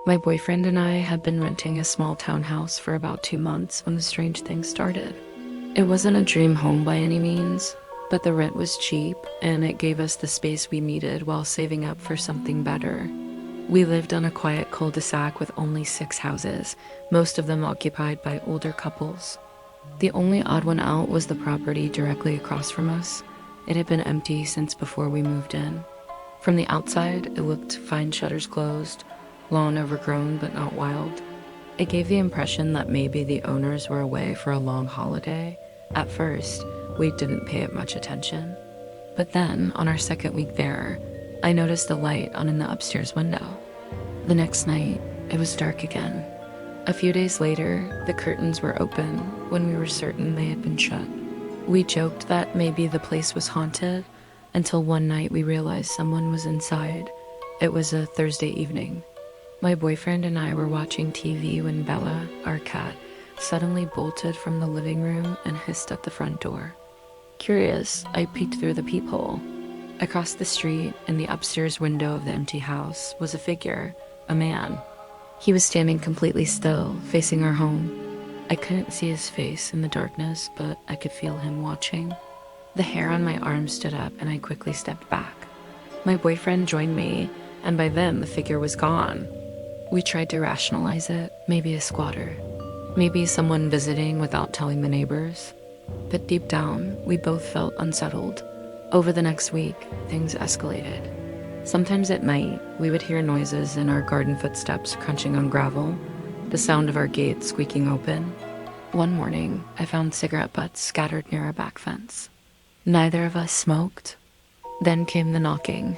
My boyfriend and I had been renting a small townhouse for about 2 months when the strange thing started. It wasn't a dream home by any means, but the rent was cheap and it gave us the space we needed while saving up for something better. We lived on a quiet cul-de-sac with only 6 houses, most of them occupied by older couples. The only odd one out was the property directly across from us. It had been empty since before we moved in. From the outside, it looked fine, shutters closed, lawn overgrown but not wild. It gave the impression that maybe the owners were away for a long holiday. At first, we didn't pay it much attention. But then, on our second week there, I noticed a light on in the upstairs window. The next night, it was dark again. A few days later, the curtains were open when we were certain they had been shut. We joked that maybe the place was haunted until one night we realized someone was inside. It was a Thursday evening. My boyfriend and I were watching TV when Bella, our cat, suddenly bolted from the living room and hissed at the front door. Curious, I peeked through the peephole. Across the street, in the upstairs window of the empty house, was a figure, a man. He was standing completely still, facing our home. I couldn't see his face in the darkness, but I could feel him watching. The hair on my arm stood up, and I quickly stepped back. My boyfriend joined me, and by then the figure was gone. We tried to rationalize it, maybe a squatter. Maybe someone visiting without telling the neighbors. But deep down, we both felt unsettled. Over the next week, things escalated. Sometimes at night, we would hear noises in our garden footsteps crunching on gravel, the sound of our gate squeaking open. One morning, I found cigarette butts scattered near our back fence. Neither of us smoked. Then came the knocking.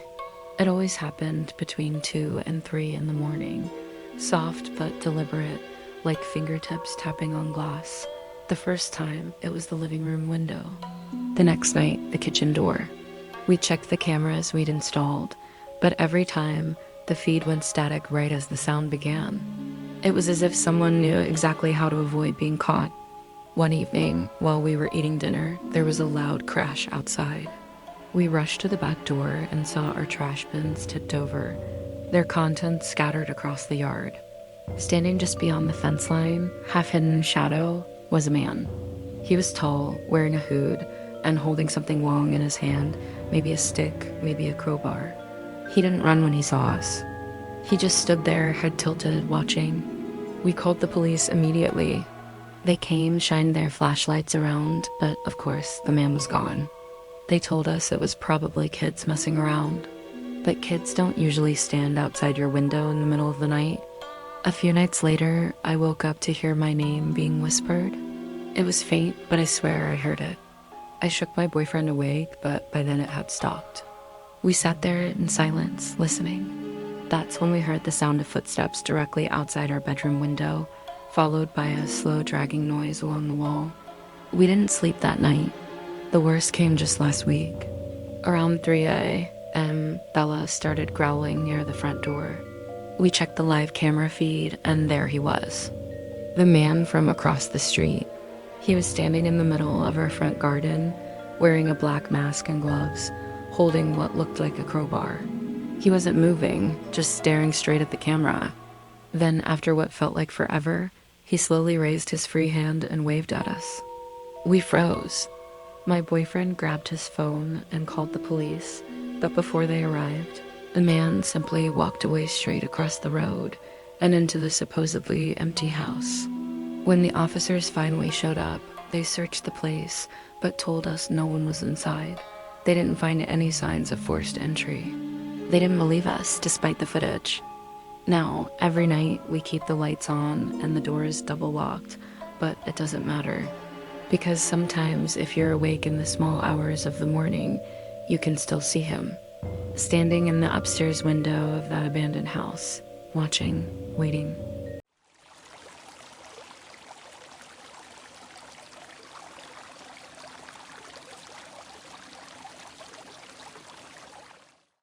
It always happened between 2 and 3 in the morning, soft but deliberate, like fingertips tapping on glass. The first time, it was the living room window. The next night, the kitchen door. We checked the cameras we'd installed, but every time, the feed went static right as the sound began. It was as if someone knew exactly how to avoid being caught. One evening, while we were eating dinner, there was a loud crash outside. We rushed to the back door and saw our trash bins tipped over, their contents scattered across the yard. Standing just beyond the fence line, half hidden in shadow, was a man. He was tall, wearing a hood, and holding something long in his hand, maybe a stick, maybe a crowbar. He didn't run when he saw us. He just stood there, head tilted, watching. We called the police immediately. They came, shined their flashlights around, but of course, the man was gone. They told us it was probably kids messing around. But kids don't usually stand outside your window in the middle of the night. A few nights later, I woke up to hear my name being whispered. It was faint, but I swear I heard it. I shook my boyfriend awake, but by then it had stopped. We sat there in silence, listening. That's when we heard the sound of footsteps directly outside our bedroom window, followed by a slow dragging noise along the wall. We didn't sleep that night. The worst came just last week. Around 3 a.m., Bella started growling near the front door. We checked the live camera feed, and there he was. The man from across the street. He was standing in the middle of our front garden, wearing a black mask and gloves, holding what looked like a crowbar. He wasn't moving, just staring straight at the camera. Then, after what felt like forever, he slowly raised his free hand and waved at us. We froze. My boyfriend grabbed his phone and called the police, but before they arrived, the man simply walked away straight across the road and into the supposedly empty house. When the officers finally showed up, they searched the place, but told us no one was inside. They didn't find any signs of forced entry. They didn't believe us, despite the footage. Now, every night, we keep the lights on and the door is double locked, but it doesn't matter. Because sometimes, if you're awake in the small hours of the morning, you can still see him, standing in the upstairs window of that abandoned house, watching, waiting.